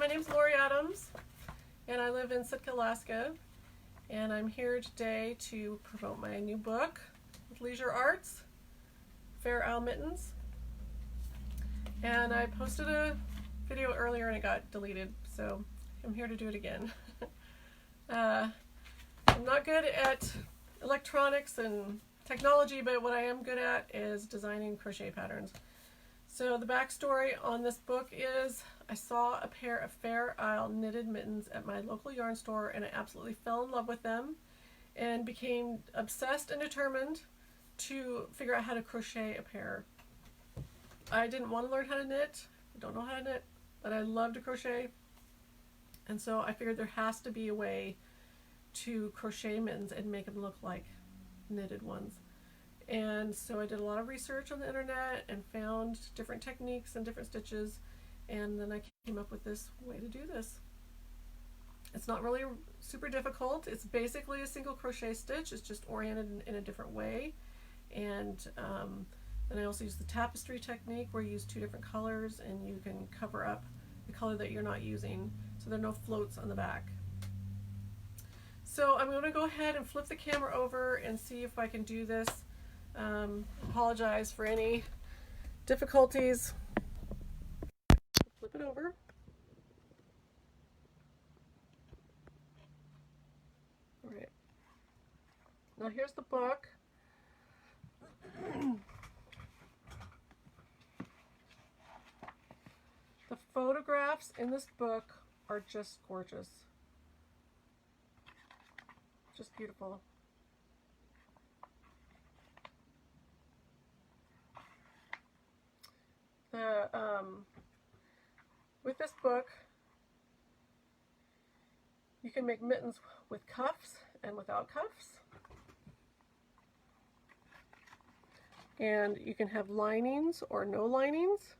my name's Lori Adams, and I live in Sitka, Alaska, and I'm here today to promote my new book with Leisure Arts, Fair Isle Mittens. And I posted a video earlier and it got deleted, so I'm here to do it again. I'm not good at electronics and technology, but what I am good at is designing crochet patterns. So the backstory on this book is I saw a pair of Fair Isle knitted mittens at my local yarn store and I absolutely fell in love with them and became obsessed and determined to figure out how to crochet a pair. I didn't want to learn how to knit. I don't know how to knit, but I love to crochet. And so I figured there has to be a way to crochet mittens and make them look like knitted ones. And so I did a lot of research on the internet and found different techniques and different stitches, and then I came up with this way to do this. It's not really super difficult. It's basically a single crochet stitch. It's just oriented in a different way. And then I also use the tapestry technique where you use two different colors and you can cover up the color that you're not using so there are no floats on the back. So I'm going to go ahead and flip the camera over and see if I can do this. Apologize for any difficulties. Flip it over. All right. Now here's the book. The photographs in this book are just gorgeous. Just beautiful. With this book, you can make mittens with cuffs and without cuffs. And you can have linings or no linings.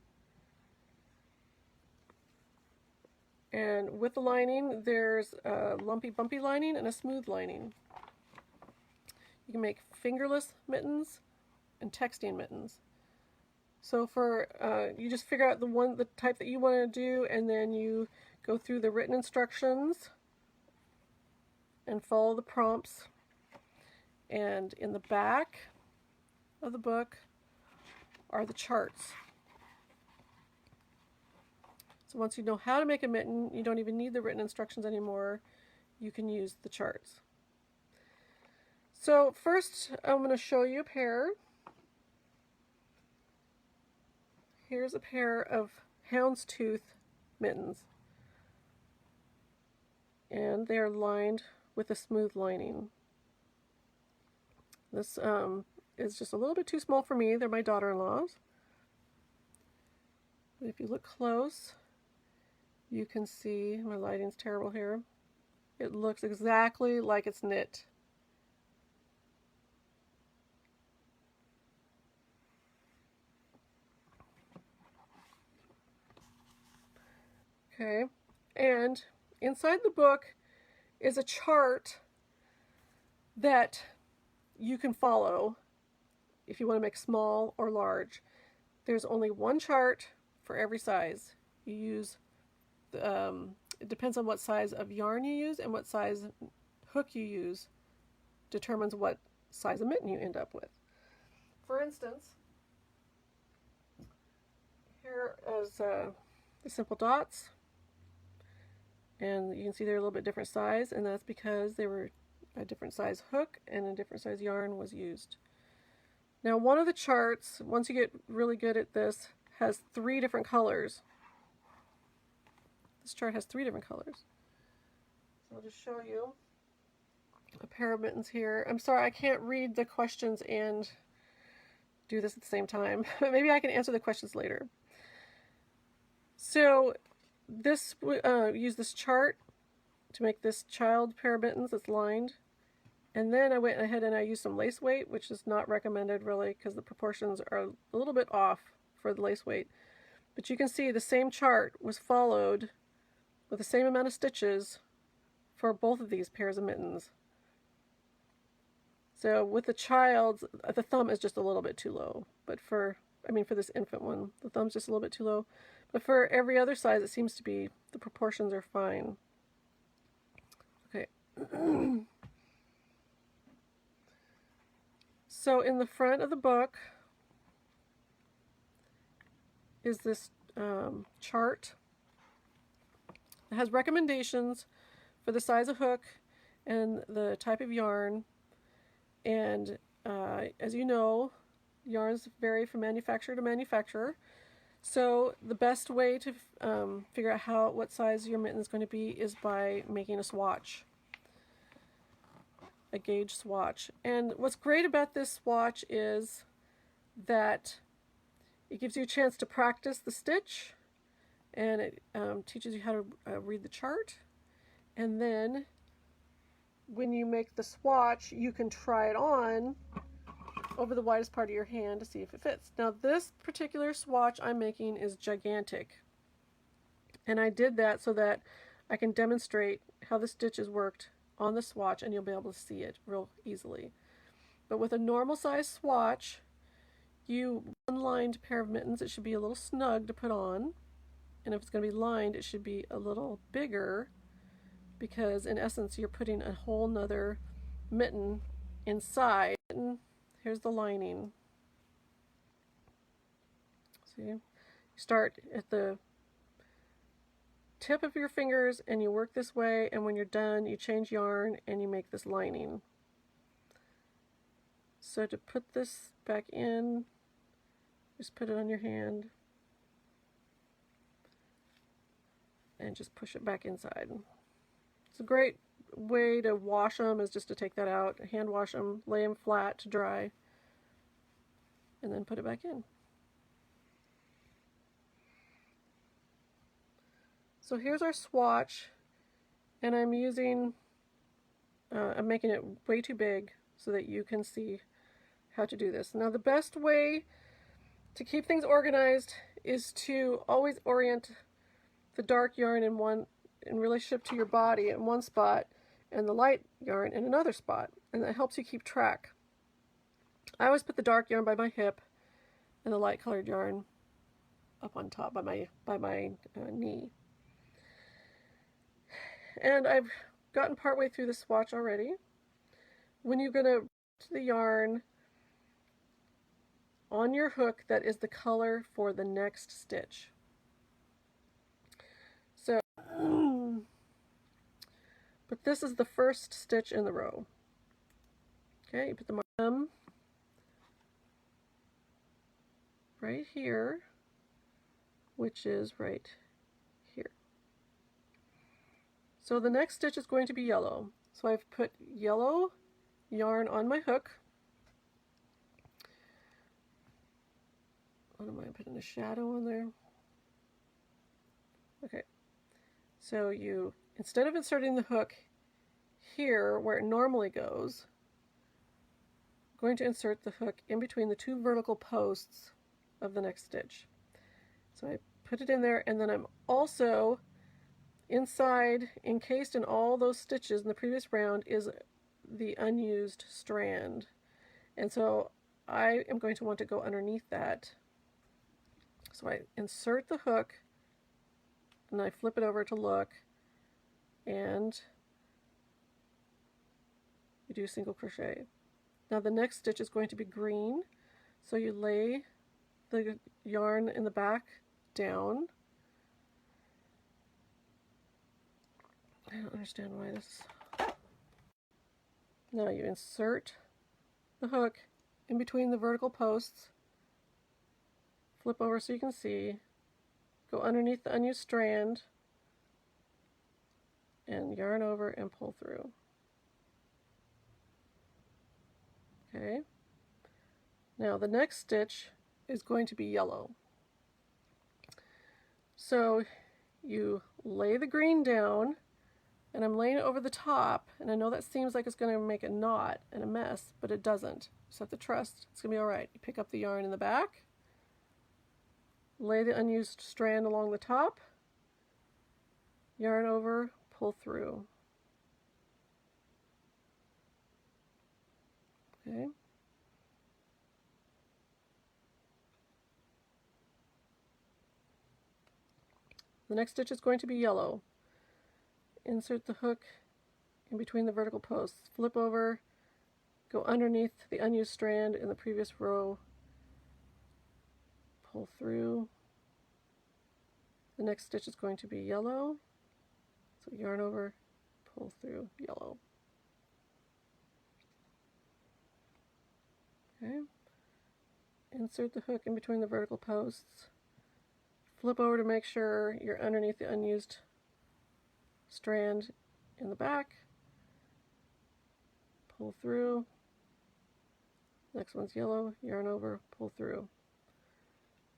And with the lining, there's a lumpy, bumpy lining and a smooth lining. You can make fingerless mittens and textile mittens. So for you just figure out the type that you want to do, and then you go through the written instructions and follow the prompts. And in the back of the book are the charts. So once you know how to make a mitten, you don't even need the written instructions anymore. You can use the charts. So first I'm going to show you a pair. Here's a pair of houndstooth mittens, and they are lined with a smooth lining. This is just a little bit too small for me. They're my daughter-in-law's. But if you look close, you can see, my lighting's terrible here, it looks exactly like it's knit. Okay, and inside the book is a chart that you can follow if you want to make small or large. There's only one chart for every size. You use, it depends on what size of yarn you use and what size hook you use determines what size of mitten you end up with. For instance, here is the simple dots. And you can see they're a little bit different size, and that's because they were a different size hook and a different size yarn was used. Now one of the charts, once you get really good at this, has 3 different colors. This chart has 3 different colors. So I'll just show you a pair of mittens here. I'm sorry I can't read the questions and do this at the same time. Maybe I can answer the questions later. So this use this chart to make this child pair of mittens that's lined, and then I went ahead and I used some lace weight, which is not recommended really because the proportions are a little bit off for the lace weight, but you can see the same chart was followed with the same amount of stitches for both of these pairs of mittens. So with the child, the thumb is just a little bit too low, but for this infant one, the thumb's just a little bit too low. But for every other size, it seems to be, the proportions are fine. Okay. So in the front of the book is this chart. It has recommendations for the size of hook and the type of yarn. And as you know, yarns vary from manufacturer to manufacturer. So the best way to figure out what size your mitten is going to be is by making a swatch, a gauge swatch. And what's great about this swatch is that it gives you a chance to practice the stitch, and it teaches you how to read the chart. And then when you make the swatch, you can try it on over the widest part of your hand to see if it fits. Now this particular swatch I'm making is gigantic, and I did that so that I can demonstrate how the stitches worked on the swatch, and you'll be able to see it real easily. But with a normal size swatch, one-lined pair of mittens, it should be a little snug to put on, and if it's going to be lined, it should be a little bigger, because in essence you're putting a whole nother mitten inside. Here's the lining. See? You start at the tip of your fingers and you work this way, and when you're done you change yarn and you make this lining. So to put this back in, just put it on your hand and just push it back inside. It's a great way to wash them is just to take that out, hand wash them, lay them flat to dry, and then put it back in. So here's our swatch, and I'm making it way too big so that you can see how to do this. Now the best way to keep things organized is to always orient the dark yarn in relationship to your body in one spot and the light yarn in another spot, and that helps you keep track. I always put the dark yarn by my hip and the light colored yarn up on top by my knee. And I've gotten partway through the swatch already. When you're going to put the yarn on your hook, that is the color for the next stitch. So, but this is the first stitch in the row. Okay, you put the mark right here, which is right here. So the next stitch is going to be yellow. So I've put yellow yarn on my hook. What am I putting a shadow on there? Okay. So instead of inserting the hook here where it normally goes, I'm going to insert the hook in between the two vertical posts of the next stitch. So I put it in there, and then I'm also inside, encased in all those stitches in the previous round, is the unused strand. And so I am going to want to go underneath that. So I insert the hook and I flip it over to look, and you do single crochet. Now the next stitch is going to be green, so you lay the yarn in the back down. I don't understand why this. Now you insert the hook in between the vertical posts, flip over so you can see, go underneath the unused strand, and yarn over and pull through. Okay. Now the next stitch is going to be yellow. So you lay the green down, and I'm laying it over the top, and I know that seems like it's going to make a knot and a mess, but it doesn't. You just have to trust it's going to be alright. You pick up the yarn in the back, lay the unused strand along the top, yarn over, pull through. Okay. The next stitch is going to be yellow. Insert the hook in between the vertical posts. Flip over, go underneath the unused strand in the previous row, pull through. The next stitch is going to be yellow, so yarn over, pull through, yellow. Okay. Insert the hook in between the vertical posts. Flip over to make sure you're underneath the unused strand in the back. Pull through. Next one's yellow, yarn over, pull through.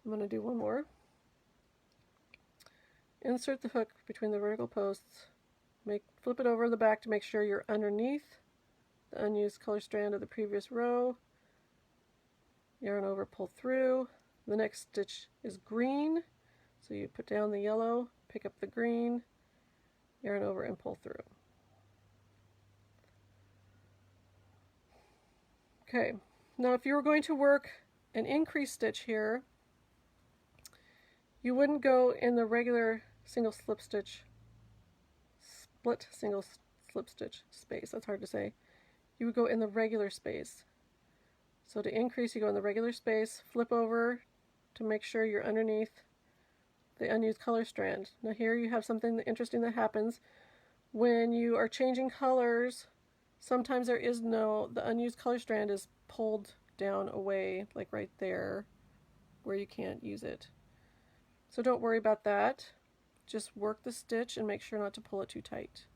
I'm going to do one more. Insert the hook between the vertical posts. Flip it over the back to make sure you're underneath the unused color strand of the previous row. Yarn over, pull through. The next stitch is green, so you put down the yellow, pick up the green, yarn over and pull through. Okay, now if you were going to work an increase stitch here, you wouldn't go in the regular single slip stitch, split single slip stitch space, that's hard to say. You would go in the regular space. So to increase, you go in the regular space, flip over to make sure you're underneath the unused color strand. Now here you have something interesting that happens. When you are changing colors, sometimes the unused color strand is pulled down away, like right there, where you can't use it. So don't worry about that. Just work the stitch and make sure not to pull it too tight.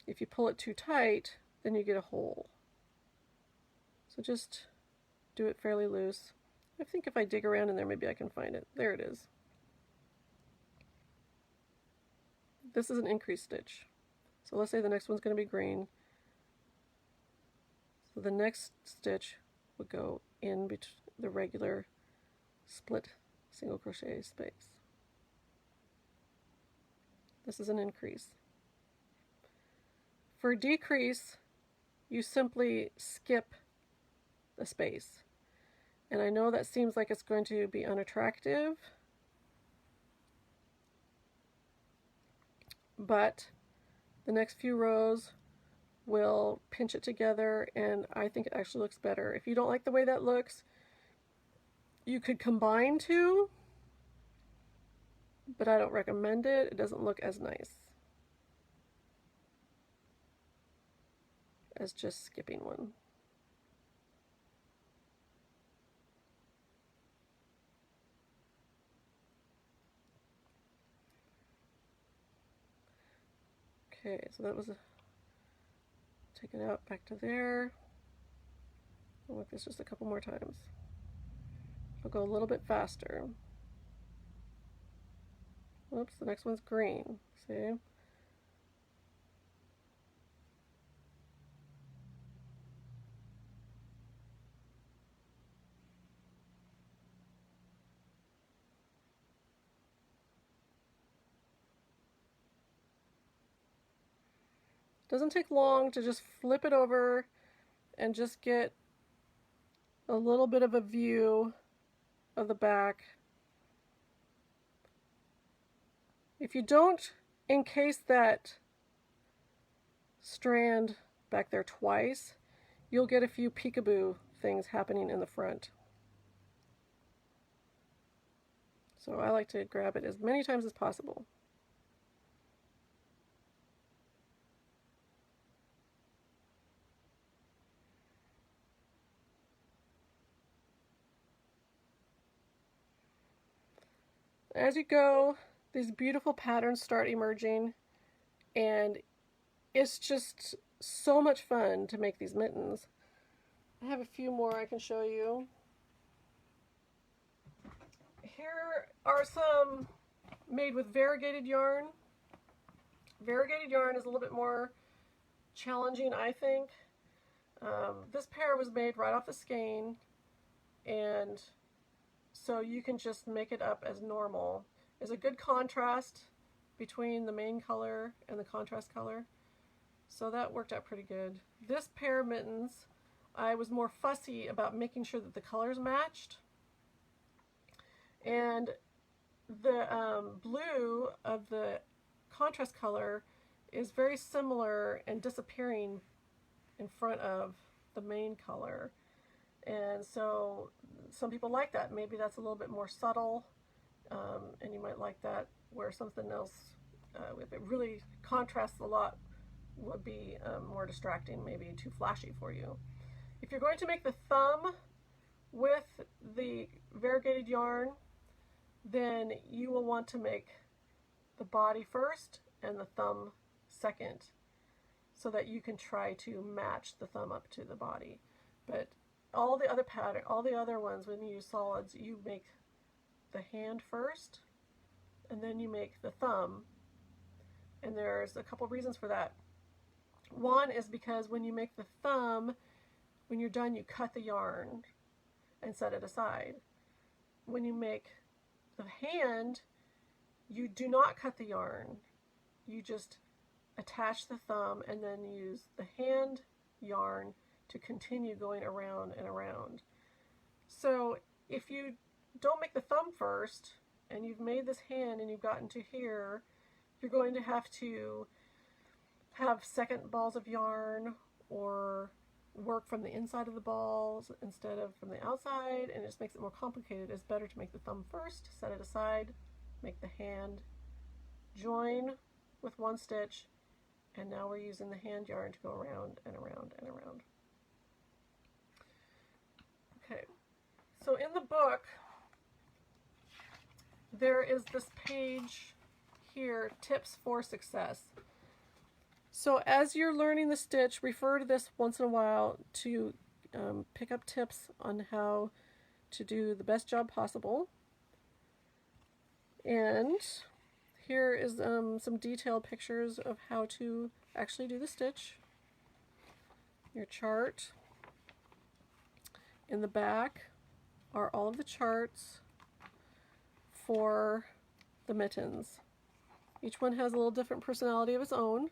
If you pull it too tight, then you get a hole. So just do it fairly loose. I think if I dig around in there, maybe I can find it. There it is. This is an increase stitch. So let's say the next one's going to be green. So the next stitch would go in the regular split single crochet space. This is an increase. For decrease, you simply skip the space. And I know that seems like it's going to be unattractive, but the next few rows will pinch it together, and I think it actually looks better. If you don't like the way that looks, you could combine two, but I don't recommend it. It doesn't look as nice as just skipping one. Okay, so that was take it out back to there. I'll work this just a couple more times. I'll go a little bit faster. Whoops, the next one's green. See? Doesn't take long to just flip it over and just get a little bit of a view of the back. If you don't encase that strand back there twice, you'll get a few peekaboo things happening in the front. So I like to grab it as many times as possible. As you go, these beautiful patterns start emerging, and it's just so much fun to make these mittens. I have a few more I can show you. Here are some made with variegated yarn. Variegated yarn is a little bit more challenging, I think. This pair was made right off the skein, and so you can just make it up as normal. There's a good contrast between the main color and the contrast color, so that worked out pretty good. This pair of mittens, I was more fussy about making sure that the colors matched, and The blue of the contrast color is very similar and disappearing in front of the main color. And so some people like that. Maybe that's a little bit more subtle, and you might like that, where something else, if it really contrasts a lot, would be more distracting, maybe too flashy for you. If you're going to make the thumb with the variegated yarn, then you will want to make the body first and the thumb second, so that you can try to match the thumb up to the body. But all the other ones, when you use solids, you make the hand first, and then you make the thumb. And there's a couple reasons for that. One is because when you make the thumb, when you're done, you cut the yarn and set it aside. When you make the hand, you do not cut the yarn. You just attach the thumb and then use the hand yarn to continue going around and around. So if you don't make the thumb first and you've made this hand and you've gotten to here, you're going to have second balls of yarn or work from the inside of the balls instead of from the outside, and it just makes it more complicated. It's better to make the thumb first, set it aside, make the hand, join with one stitch, and now we're using the hand yarn to go around and around and around. Okay, so in the book there is this page here, Tips for Success. So as you're learning the stitch, refer to this once in a while to pick up tips on how to do the best job possible. And here is some detailed pictures of how to actually do the stitch. Your chart. In the back are all of the charts for the mittens. Each one has a little different personality of its own.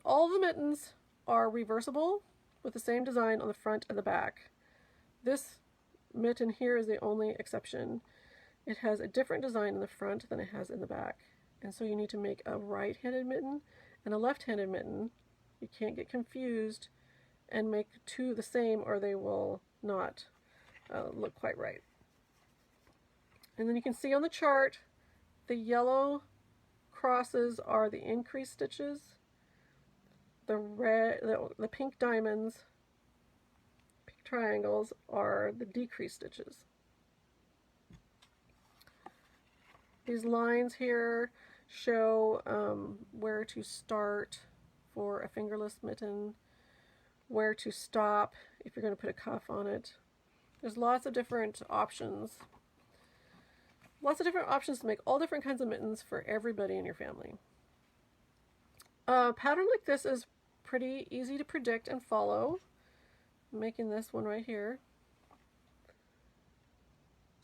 All the mittens are reversible with the same design on the front and the back. This mitten here is the only exception. It has a different design in the front than it has in the back. And so you need to make a right-handed mitten and a left-handed mitten. You can't get confused and make two the same, or they will not look quite right. And then you can see on the chart, the yellow crosses are the increased stitches. The pink diamonds, pink triangles, are the decreased stitches. These lines here show where to start for a fingerless mitten, where to stop if you're going to put a cuff on it. There's lots of different options. Lots of different options to make all different kinds of mittens for everybody in your family. A pattern like this is pretty easy to predict and follow. I'm making this one right here.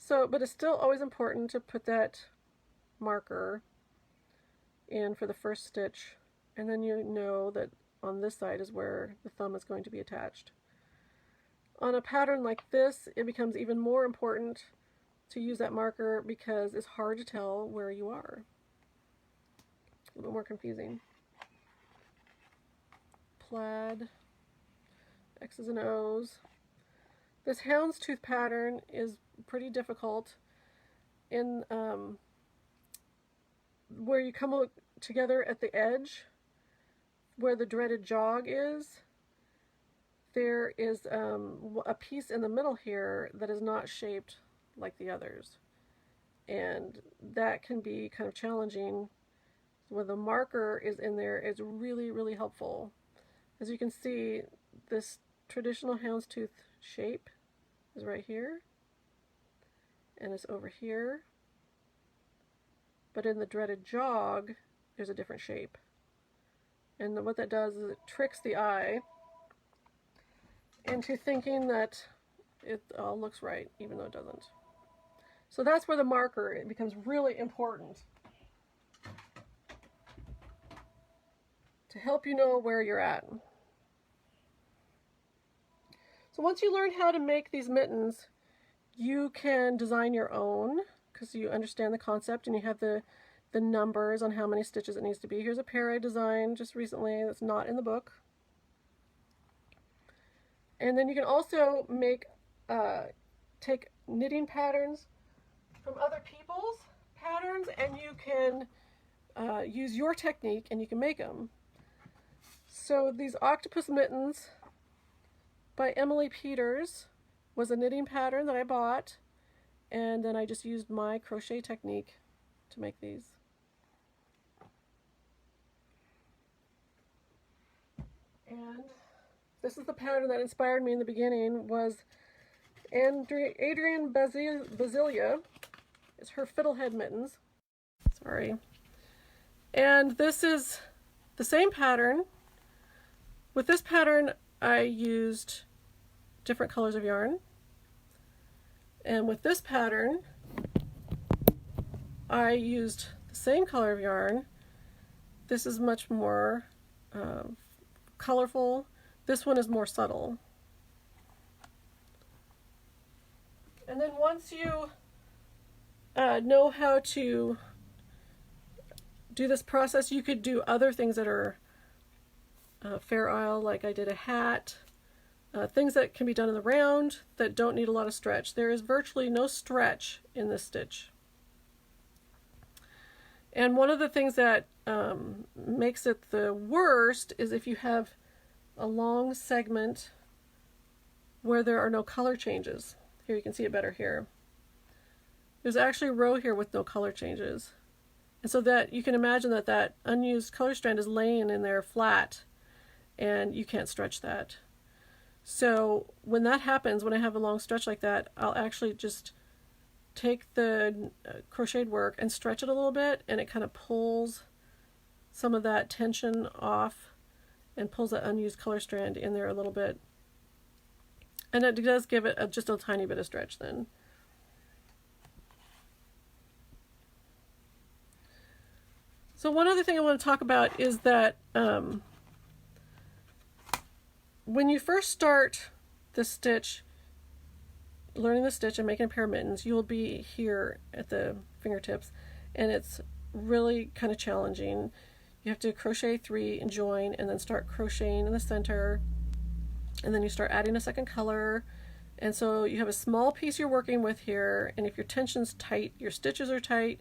But it's still always important to put that marker in for the first stitch, and then you know that on this side is where the thumb is going to be attached. On a pattern like this, it becomes even more important to use that marker because it's hard to tell where you are. A little bit more confusing. Plaid, X's and O's. This houndstooth pattern is pretty difficult in where you come together at the edge where the dreaded jog is. There is a piece in the middle here that is not shaped like the others, and that can be kind of challenging. When the marker is in there, it's really, really helpful. As you can see, this traditional houndstooth shape is right here, and it's over here, but in the dreaded jog there's a different shape, and what that does is it tricks the eye into thinking that it all looks right even though it doesn't. So that's where the marker, it becomes really important to help you know where you're at. So once you learn how to make these mittens, You can design your own because you understand the concept and you have the numbers on how many stitches it needs to be. Here's a pair I designed just recently that's not in the book. And then you can also make take knitting patterns from other people's patterns, and you can use your technique and you can make them. So these octopus mittens by Emily Peters was a knitting pattern that I bought, and then I just used my crochet technique to make these. And this is the pattern that inspired me in the beginning, was Adrienne Basilia. It's her fiddlehead mittens. Sorry. And this is the same pattern. With this pattern, I used different colors of yarn. And with this pattern, I used the same color of yarn. This is much more colorful. This one is more subtle. And then once you know how to do this process, you could do other things that are Fair Isle, like I did a hat, things that can be done in the round that don't need a lot of stretch. There is virtually no stretch in this stitch. And one of the things that makes it the worst is if you have a long segment where there are no color changes. Here you can see it better here. There's actually a row here with no color changes. And so that you can imagine that that unused color strand is laying in there flat, and you can't stretch that. So when that happens, when I have a long stretch like that, I'll actually just take the crocheted work and stretch it a little bit, and it kind of pulls some of that tension off and pulls that unused color strand in there a little bit. And it does give it just a tiny bit of stretch then. So one other thing I want to talk about is that when you first start the stitch, learning the stitch and making a pair of mittens, you will be here at the fingertips, and it's really kind of challenging. You have to crochet 3 and join, and then start crocheting in the center, and then you start adding a second color. And so you have a small piece you're working with here, and if your tension's tight, your stitches are tight,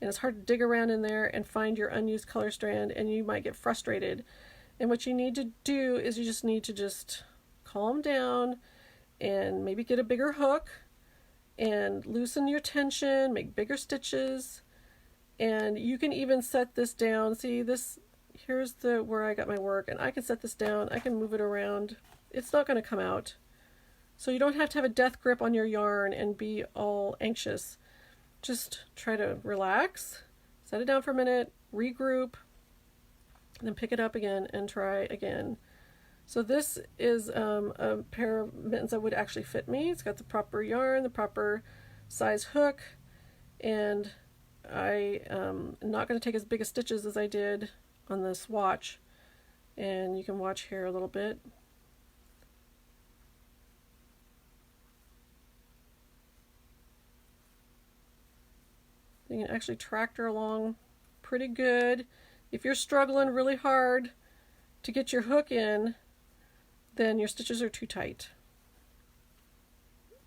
and it's hard to dig around in there and find your unused color strand, and you might get frustrated. And what you need to do is you just need to just calm down and maybe get a bigger hook and loosen your tension, make bigger stitches. And you can even set this down. See this, here's the where I got my work, and I can set this down, I can move it around. It's not going to come out. So you don't have to have a death grip on your yarn and be all anxious. Just try to relax, set it down for a minute, regroup, and then pick it up again and try again. So this is a pair of mittens that would actually fit me. It's got the proper yarn, the proper size hook, and I am not going to take as big a stitches as I did on the swatch. And you can watch here a little bit. You can actually tractor along pretty good. If you're struggling really hard to get your hook in, then your stitches are too tight.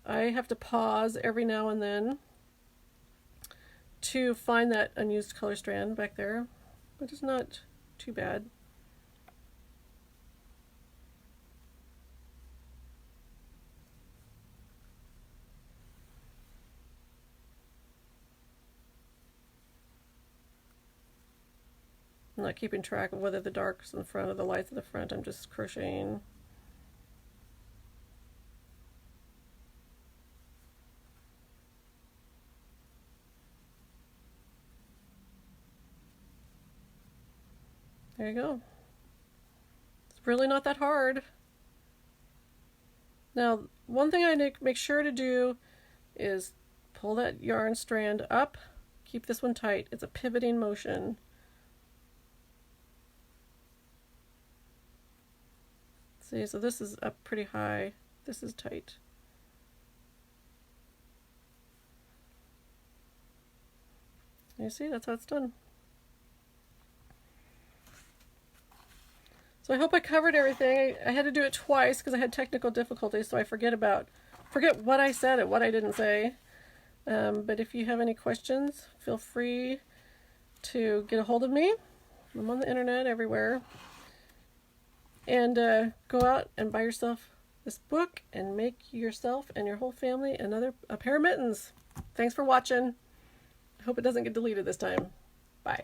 I have to pause every now and then to find that unused color strand back there, but it's not too bad. I'm not keeping track of whether the dark's in the front or the light's in the front. I'm just crocheting. There you go. It's really not that hard. Now, one thing I make sure to do is pull that yarn strand up, keep this one tight. It's a pivoting motion. See, so this is up pretty high, this is tight. You see, that's how it's done. So I hope I covered everything. I had to do it twice because I had technical difficulties, so I forget what I said and what I didn't say. But if you have any questions, feel free to get a hold of me. I'm on the internet everywhere. And go out and buy yourself this book and make yourself and your whole family a pair of mittens. Thanks for watching. I hope it doesn't get deleted this time. Bye.